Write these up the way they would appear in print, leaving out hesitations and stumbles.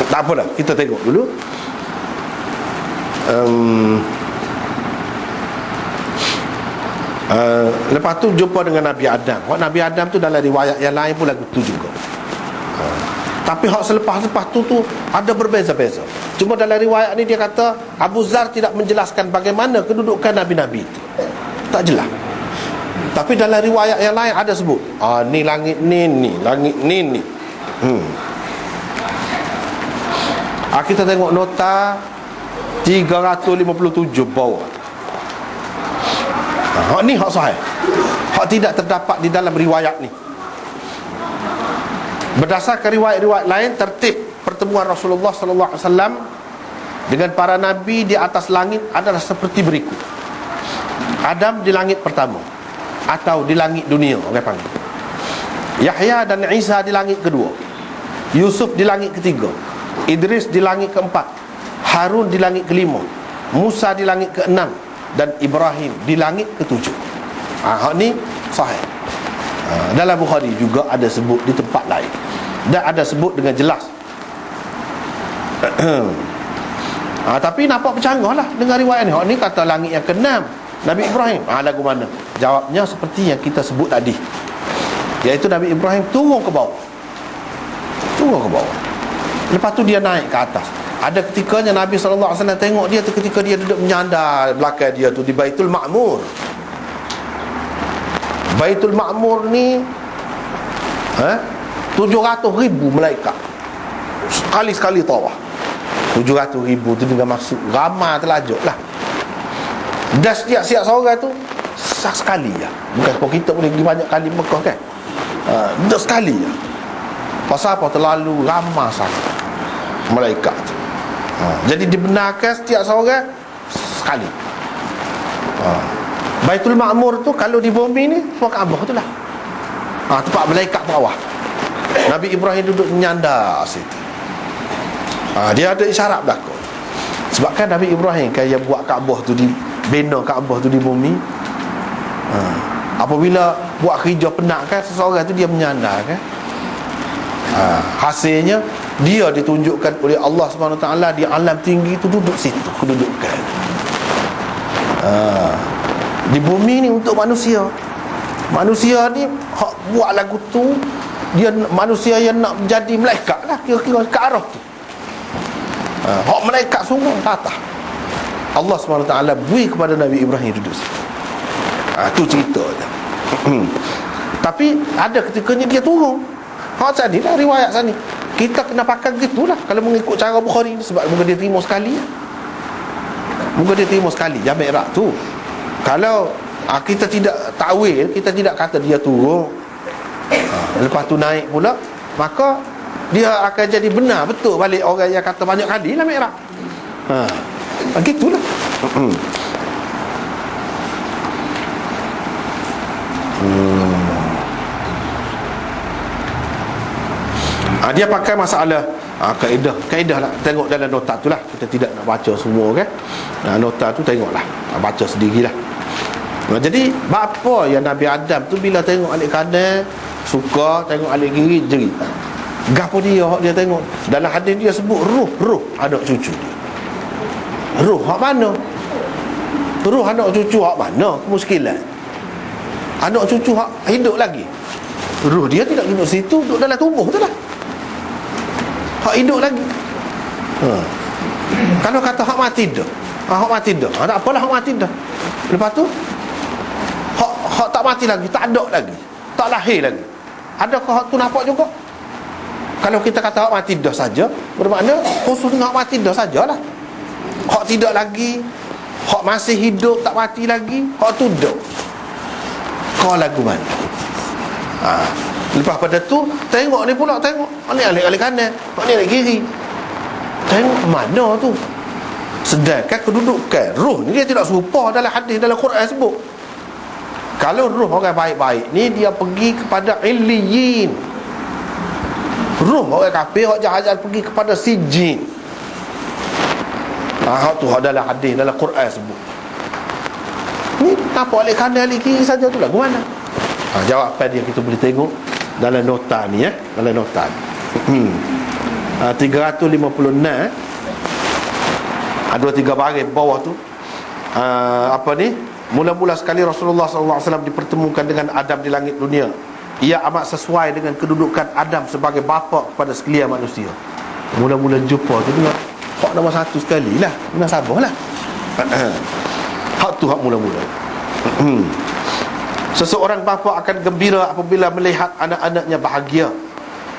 Tak apa dah, kita tengok dulu. Lepas tu jumpa dengan Nabi Adam. Nabi Adam tu dalam riwayat yang lain pun lagu tu juga. Tapi hak selepas-lepas tu ada berbeza-beza. Cuma dalam riwayat ni dia kata Abu Zar tidak menjelaskan bagaimana kedudukan Nabi-Nabi itu. Tak jelas. Tapi dalam riwayat yang lain ada sebut, ni langit ni langit ni. Kita tengok nota 357 bawah. Hak ni hak sahih. Hak tidak terdapat di dalam riwayat ni. Berdasarkan riwayat-riwayat lain, tertib pertemuan Rasulullah sallallahu alaihi wasallam dengan para nabi di atas langit adalah seperti berikut. Adam di langit pertama atau di langit dunia, orang panggil. Yahya dan Isa di langit kedua. Yusuf di langit ketiga. Idris di langit keempat. Harun di langit kelima. Musa di langit keenam. Dan Ibrahim di langit ketujuh. Hak ni sahih. Dalam Bukhari juga ada sebut di tempat lain, dan ada sebut dengan jelas. Tapi nampak bercanggah lah dengan riwayat ni. Hak ni kata langit yang keenam Nabi Ibrahim. Lagu mana? Jawabnya seperti yang kita sebut tadi, iaitu Nabi Ibrahim turun ke bawah. Turun ke bawah. Lepas tu dia naik ke atas. Ada ketikanya Nabi SAW tengok dia tu ketika dia duduk menyandar belakang dia tu di Baitul Ma'mur. Baitul Ma'mur ni 700,000 malaikat sekali tawaf. 700,000 tu dengan maksud ramai terlajak lah. Dan setiap seorang tu sekali je. Bukan sebab kita boleh pergi banyak kali Mekah kan. Dah sekali je. Pasal apa? Terlalu ramai sangat malaikat tu. Jadi dibenarkan setiap seorang sekali. Baitul Ma'mur tu kalau di bumi ni semua Kaabah tu lah. Tempat malaikat bawah. Nabi Ibrahim duduk menyandar situ. Dia ada isyarat belakang. Sebabkan Nabi Ibrahim kan yang buat Kaabah tu, bina Kaabah tu di bumi. Apabila buat kerja penat kan, seseorang tu dia menyandar kan. Hasilnya dia ditunjukkan oleh Allah Subhanahu Taala di alam tinggi tu, duduk situ kedudukan. Di bumi ni untuk manusia. Manusia ni hak buat lagu tu, dia manusia yang nak menjadi malaikat lah, kira-kira ke arah tu. Hak malaikat sungguh tatah. Allah SWT beri kepada Nabi Ibrahim duduk situ. Tu cerita je. Tapi ada ketikanya dia turun. Hak tadi lah riwayat sana. Kita kena pakai gitulah kalau mengikut cara Bukhari ni, sebab moga dia terima sekali. Moga dia terima sekali jam Mi'raj tu. Kalau kita tidak takwil, kita tidak kata dia turun, lepas tu naik pula, maka dia akan jadi benar betul balik orang yang kata banyak kali lah Mi'raj. Begitulah. Dia pakai masalah kaedah lah. Tengok dalam nota tu lah. Kita tidak nak baca semua kan. Nota tu tengoklah, baca sendirilah. Jadi bapa yang Nabi Adam tu bila tengok alik kanan suka, tengok alik kiri jerit. Gapo dia tengok. Dalam hadis dia sebut ruh anak cucu dia. Ruh hak mana? Ruh anak cucu hak mana? Kemuskilan. Anak cucu hak hidup lagi. Ruh dia tidak duduk situ, duduk dalam tubuh tu lah. Hak hidup lagi. Kalau kata hak mati dah. Hak mati dah. Tak apalah hak mati dah. Lepas tu hak tak mati lagi, tak ada lagi, tak lahir lagi. Adakah hak tu nampak juga? Kalau kita kata hak mati dah saja, bermakna khusus dengan hak mati dah sajalah. Hak tidak lagi, hak masih hidup tak mati lagi, hak tu dah. Kau lagu mana? Lepas pada tu tengok ni pula, tengok ni alik kanan, ni alik kiri. Tengok mana tu. Sedangkan kedudukan ruh ni dia tidak serupa dalam hadis, dalam Quran sebut. Kalau ruh orang baik-baik ni dia pergi kepada Illiyin. Ruh orang kafir, orang jahat pergi kepada Sijin. Hak tu dalam hadis, dalam Quran sebut. Ni nampak alik kanan alik kiri saja tu lagu mana? Jawapan dia kita boleh tengok dalam nota ni dalam nota ni. 356 ada 3 baris bawah tu. Mula-mula sekali Rasulullah SAW dipertemukan dengan Adam di langit dunia. Ia amat sesuai dengan kedudukan Adam sebagai bapa kepada sekalian manusia. Mula-mula jumpa tu tengok hak nombor 1 sekali lah, memang sabarlah. Hak tu hak mula-mula. Seseorang bapa akan gembira apabila melihat anak-anaknya bahagia,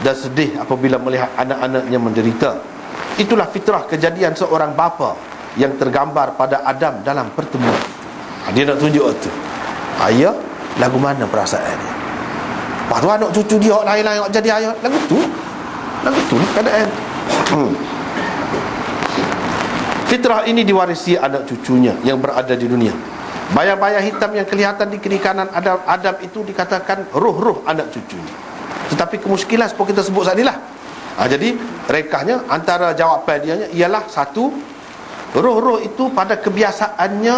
dan sedih apabila melihat anak-anaknya menderita. Itulah fitrah kejadian seorang bapa yang tergambar pada Adam dalam pertemuan. Dia nak tunjuk tu. Ayah, lagu mana perasaan dia. Lepas tu anak cucu dia lain-lain jadi ayah. Lagu tu lah keadaan. Fitrah ini diwarisi anak cucunya yang berada di dunia. Bayang-bayang hitam yang kelihatan di kiri kanan Adam itu dikatakan ruh-ruh anak cucunya. Tetapi kemuskilan seperti kita sebut tadi lah. Jadi rekahnya antara jawapan dia ialah satu, ruh-ruh itu pada kebiasaannya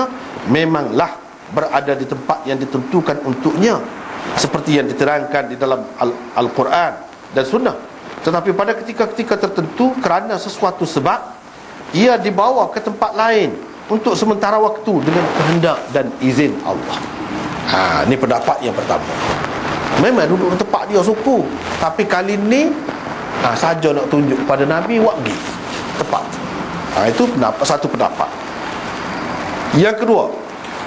memanglah berada di tempat yang ditentukan untuknya, seperti yang diterangkan di dalam Al-Quran dan Sunnah. Tetapi pada ketika-ketika tertentu, kerana sesuatu sebab, ia dibawa ke tempat lain untuk sementara waktu dengan kehendak dan izin Allah. Ini pendapat yang pertama. Memang duduk di tempat dia suku, tapi kali ni saja nak tunjuk pada Nabi waqi tepat. Itu pendapat, satu pendapat. Yang kedua,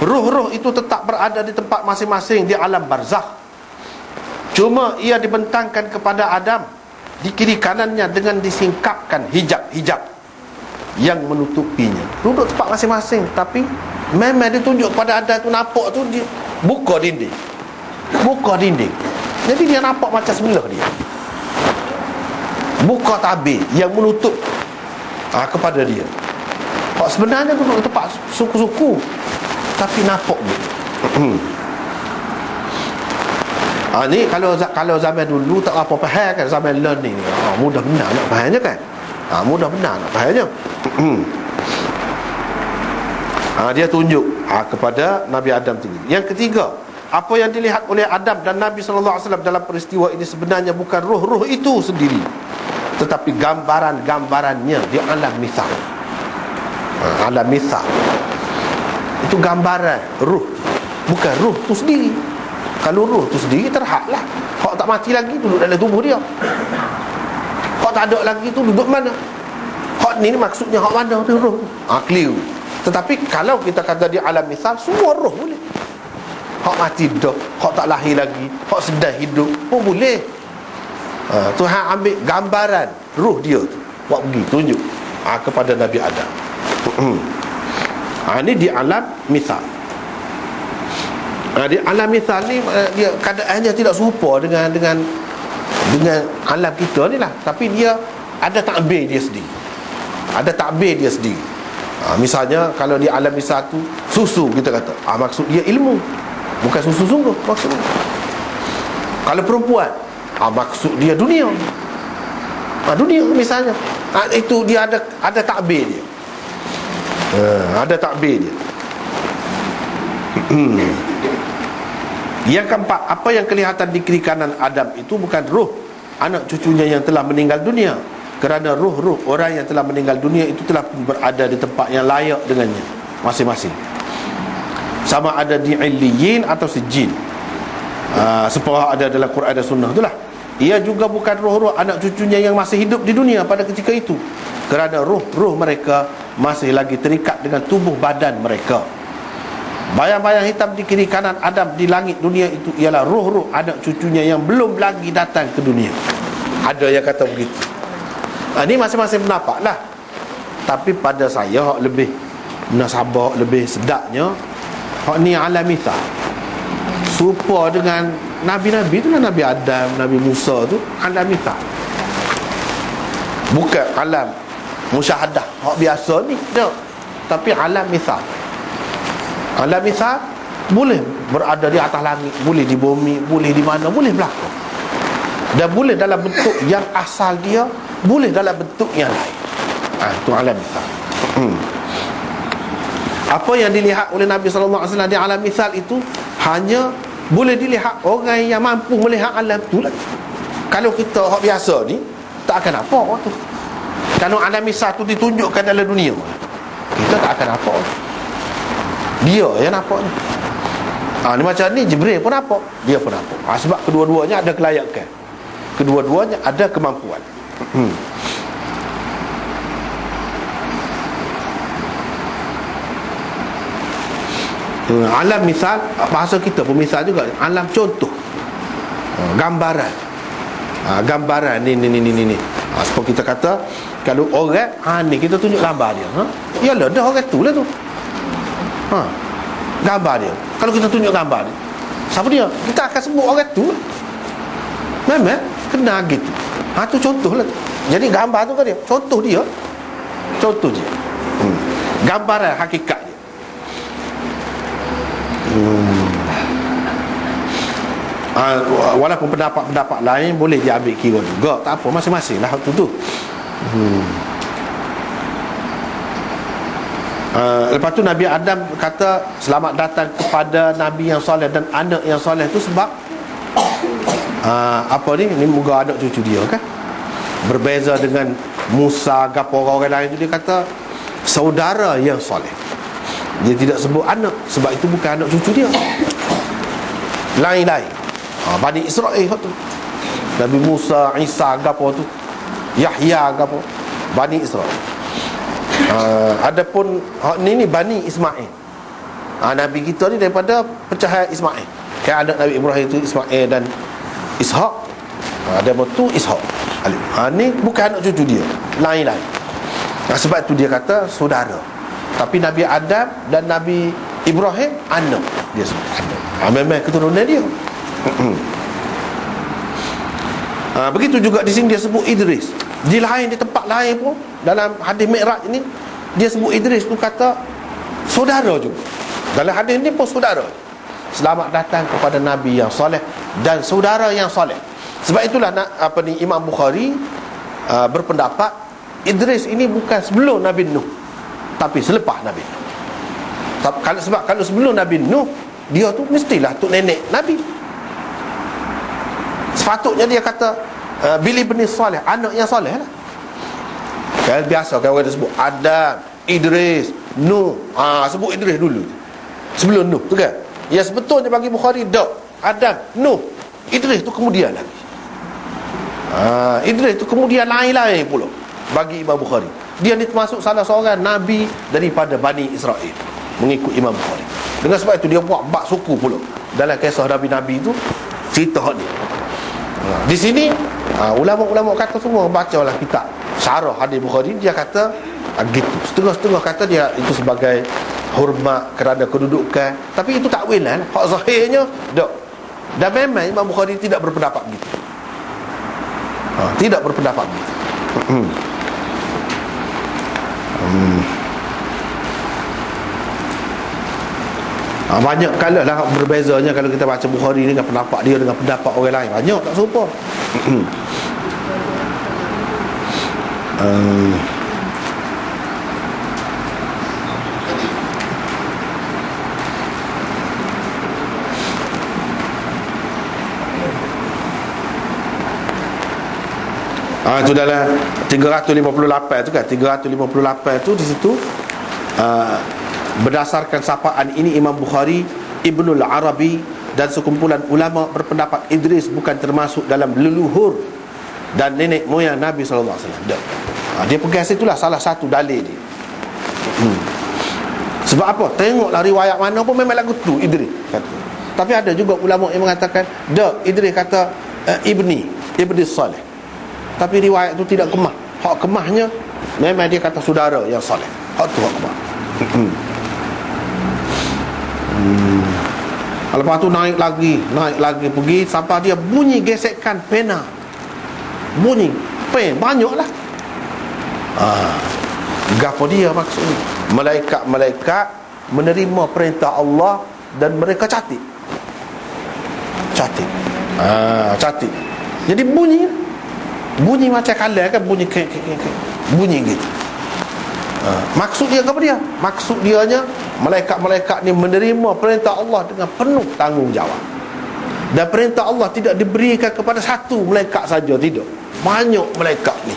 ruh-ruh itu tetap berada di tempat masing-masing di alam barzakh. Cuma ia dibentangkan kepada Adam di kiri kanannya dengan disingkapkan hijab-hijab yang menutupinya. Duduk tempat masing-masing, tapi memang dia tunjuk kepada Adam tu, nampak tu dia buka dinding. Jadi dia nampak macam sebelah dia. Buka tabir yang menutup kepada dia. Sebenarnya duduk di tempat suku-suku, tapi nampak dia. Ni kalau zaman dulu tak apa faham kan, zaman learning mudah benar nak fahamnya kan. Mudah benar nak fahamnya. Dia tunjuk kepada Nabi Adam tu. Yang ketiga, apa yang dilihat oleh Adam dan Nabi SAW dalam peristiwa ini sebenarnya bukan ruh-ruh itu sendiri, tetapi gambaran-gambarannya di alam mithal. Alam mithal itu gambaran ruh, bukan ruh tu sendiri. Kalau ruh tu sendiri terhadlah, hak tak mati lagi duduk dalam tubuh dia. Hak tak ada lagi tu duduk mana? Hak ni maksudnya hak mana tu ruh? Clear. Tetapi kalau kita kata di alam mithal, semua roh boleh. Hak mati dah, hak tak lahir lagi, hak sedang hidup pun boleh. Tuhan ambil gambaran ruh dia tu, buat pergi tunjuk kepada Nabi Adam. Ini di alam mithal. Di alam mithal ni dia keadaannya tidak serupa dengan alam kita ni lah, tapi dia ada takbir dia sendiri. Misalnya kalau di alam mithal tu susu, kita kata maksud dia ilmu, bukan susu sungguh maksudnya. Kalau perempuan, maksud dia dunia. Dunia misalnya, itu dia ada takbir dia. Ada takbir dia. Yang keempat, apa yang kelihatan di kiri kanan Adam itu bukan ruh anak cucunya yang telah meninggal dunia, kerana ruh-ruh orang yang telah meninggal dunia itu telah berada di tempat yang layak dengannya masing-masing, sama ada di Illiyin atau Sijjin. Seperti ada dalam Quran dan Sunnah itulah. Ia juga bukan ruh-ruh anak cucunya yang masih hidup di dunia pada ketika itu, kerana ruh-ruh mereka masih lagi terikat dengan tubuh badan mereka. Bayang-bayang hitam di kiri kanan Adam di langit dunia itu ialah ruh-ruh anak cucunya yang belum lagi datang ke dunia. Ada yang kata begitu. Ini masing-masing pendapat lah. Tapi pada saya lebih munasabah, lebih sedapnya ni alam mithal, serupa dengan Nabi-Nabi tu lah. Nabi Adam, Nabi Musa tu alam mithal, bukan alam musyahadah hak biasa ni tak, tapi alam mithal. Alam mithal boleh berada di atas langit, boleh di bumi, boleh di mana, boleh berlaku. Dan boleh dalam bentuk yang asal dia, boleh dalam bentuk yang lain. Itu alam mithal. Apa yang dilihat oleh Nabi SAW di alam mithal itu hanya boleh dilihat orang yang mampu melihat alam tu lah. Kalau kita hak biasa ni tak akan apa waktu. Kalau alam misal tu ditunjukkan dalam dunia, kita tak akan nampak. Dia yang nampak ni. Ni macam ni Jibril pun nampak, dia pun nampak. Sebab kedua-duanya ada kelayakan, kedua-duanya ada kemampuan. Alam misal, bahasa kita pun misal juga. Alam contoh, gambaran. Gambaran ni. Sebab kita kata kalau orang ni kita tunjuk gambar dia. Yalah dah orang tu lah tu. Gambar dia. Kalau kita tunjuk gambar dia, siapa dia? Kita akan sebut orang tu. Memang kena gitu. Tu contoh lah tu. Jadi gambar tu kan dia, contoh dia. Contoh dia. Gambaran hakikat dia. Walaupun pendapat-pendapat lain boleh diambil kira juga, tak apa, masing-masing lah tu. Lepas tu Nabi Adam kata selamat datang kepada Nabi yang soleh dan anak yang soleh tu sebab apa ni moga anak cucu dia kan. Berbeza dengan Musa gapo orang lain tu, dia kata saudara yang soleh. Dia tidak sebut anak sebab itu bukan anak cucu dia. Lain-lain. Bani Israel tu. Nabi Musa, Isa gapo tu, Yahya gapo, Bani Israel. Adapun ni Bani Ismail. Nabi kita ni daripada pecahan Ismail. Kan anak Nabi Ibrahim tu Ismail dan Ishak. Ada betul Ishak. Ni bukan anak cucu dia, lain-lain. Sebab tu dia kata saudara. Tapi Nabi Adam dan Nabi Ibrahim anak, dia sebut anak. Memang keturunan dia. Begitu juga di sini dia sebut Idris. Di lain, di tempat lain pun dalam hadis Mi'raj ini dia sebut Idris tu kata saudara juga. Dalam hadis ini pun saudara. Selamat datang kepada Nabi yang soleh dan saudara yang soleh. Sebab itulah Imam Bukhari berpendapat Idris ini bukan sebelum Nabi Nuh, tapi selepas Nabi Nuh. Sebab kalau sebelum Nabi Nuh, dia tu mestilah tok nenek Nabi. Sepatutnya dia kata Bili bin Saleh, anak yang soleh lah. Kan biasa kan orang sebut Adam, Idris, Nuh. Sebut Idris dulu sebelum Nuh tu kan. Ya sebetulnya bagi Bukhari dak Adam, Nuh, Idris tu kemudian lagi. Idris tu kemudian lain-lain pula bagi Imam Bukhari. Dia ni termasuk salah seorang Nabi daripada Bani Israel mengikut Imam Bukhari. Dengan sebab itu dia buat bab suku pula dalam kisah Nabi-Nabi tu, cerita hak ni. Di sini ulama-ulama kata semua bacalah kitab syarah hadis Bukhari, dia kata gitu. Setengah-setengah kata dia itu sebagai hormat kerana kedudukan, tapi itu takwilan. Hak zahirnya tak. Dan memang Imam Bukhari tidak berpendapat begitu. Tidak berpendapat begitu. Banyak kali lah berbezanya kalau kita baca Bukhari ni dengan pendapat dia dengan pendapat orang lain. Banyak tak serupa. Itu dalam 358 tu kan, 358 tu di situ berdasarkan sapaan ini Imam Bukhari, Ibnul Arabi dan sekumpulan ulama berpendapat Idris bukan termasuk dalam leluhur dan nenek moyang Nabi sallallahu alaihi wasallam. Dia pegang situlah salah satu dalil dia. Sebab apa? Tengoklah riwayat mana pun memang lagu tu Idris kata. Tapi ada juga ulama yang mengatakan Idris kata Ibni Saleh. Tapi riwayat tu tidak kemah. Hak kemahnya memang dia kata saudara yang soleh. Hak tu hak kemah. Lepas tu naik lagi pergi sampai dia bunyi gesekan pena. Bunyi pen banyaklah. Gapo dia maksudnya? Malaikat-malaikat menerima perintah Allah dan mereka catat. Catat. Jadi bunyi macam kalah kan, bunyi gitu. Maksud dia apa dia? Maksud dianya malaikat-malaikat ni menerima perintah Allah dengan penuh tanggungjawab. Dan perintah Allah tidak diberikan kepada satu malaikat saja, tidak. Banyak malaikat ni